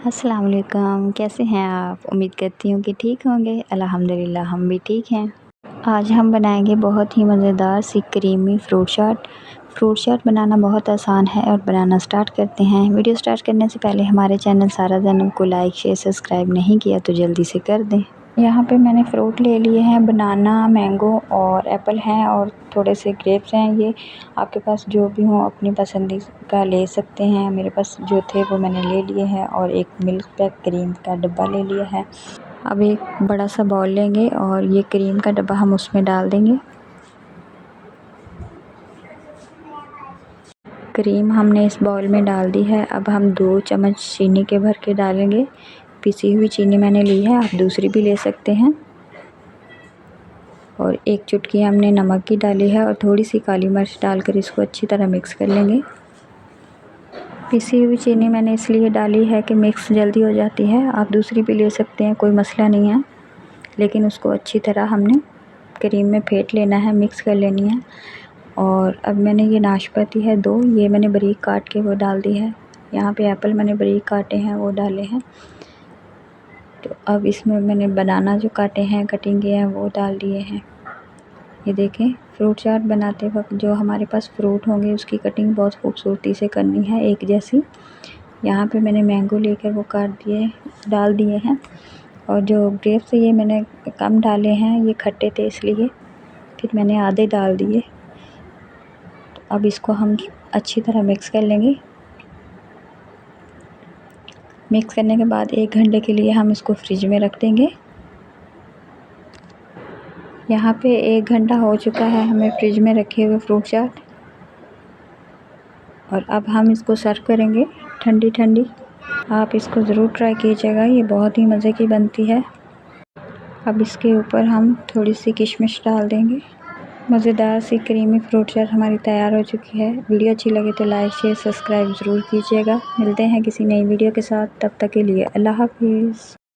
अस्सलाम वालेकुम, कैसे हैं आप? उम्मीद करती हूँ कि ठीक होंगे। अल्हम्दुलिल्लाह हम भी ठीक हैं। आज हम बनाएंगे बहुत ही मज़ेदार सी क्रीमी फ्रूट चाट। फ्रूट चाट बनाना बहुत आसान है और बनाना स्टार्ट करते हैं। वीडियो स्टार्ट करने से पहले हमारे चैनल सारा जन्म को लाइक शेयर सब्सक्राइब नहीं किया तो जल्दी से कर दें। यहाँ पे मैंने फ़्रूट ले लिए हैं, बनाना, मैंगो और एप्पल हैं और थोड़े से ग्रेप्स हैं। ये आपके पास जो भी हो अपनी पसंदीदा ले सकते हैं। मेरे पास जो थे वो मैंने ले लिए हैं और एक मिल्क पैक क्रीम का डब्बा ले लिया है। अब एक बड़ा सा बाउल लेंगे और ये क्रीम का डब्बा हम उसमें डाल देंगे। क्रीम हमने इस बाउल में डाल दी है। अब हम 2 चम्मच चीनी के भर के डालेंगे। पिसी हुई चीनी मैंने ली है, आप दूसरी भी ले सकते हैं। और 1 चुटकी हमने नमक की डाली है और थोड़ी सी काली मिर्च डालकर इसको अच्छी तरह मिक्स कर लेंगे। पिसी हुई चीनी मैंने इसलिए डाली है कि मिक्स जल्दी हो जाती है। आप दूसरी भी ले सकते हैं, कोई मसला नहीं है, लेकिन उसको अच्छी तरह हमने क्रीम में फेंट लेना है, मिक्स कर लेनी है। और अब मैंने ये नाशपाती है 2, ये मैंने बारीक काट के वो डाल दी है। यहाँ पे एप्पल मैंने बारीक काटे हैं वो डाले हैं। तो अब इसमें मैंने बनाना जो काटे हैं, कटिंग किए हैं, वो डाल दिए हैं। ये देखें, फ्रूट चाट बनाते वक्त जो हमारे पास फ्रूट होंगे उसकी कटिंग बहुत खूबसूरती से करनी है, एक जैसी। यहाँ पे मैंने मैंगो लेकर वो डाल दिए हैं। और जो ग्रेप्स ये मैंने कम डाले हैं, ये खट्टे थे इसलिए फिर मैंने आधे डाल दिए। तो अब इसको हम अच्छी तरह मिक्स कर लेंगे। मिक्स करने के बाद 1 घंटे के लिए हम इसको फ्रिज में रख देंगे। यहाँ पे 1 घंटा हो चुका है हमें फ्रिज में रखे हुए फ्रूट चाट। और अब हम इसको सर्व करेंगे ठंडी ठंडी। आप इसको ज़रूर ट्राई कीजिएगा, ये बहुत ही मज़े की बनती है। अब इसके ऊपर हम थोड़ी सी किशमिश डाल देंगे। मज़ेदार सी क्रीमी फ्रूट चाट हमारी तैयार हो चुकी है। वीडियो अच्छी लगे तो लाइक शेयर सब्सक्राइब ज़रूर कीजिएगा। मिलते हैं किसी नई वीडियो के साथ, तब तक के लिए अल्लाह हाफिज़।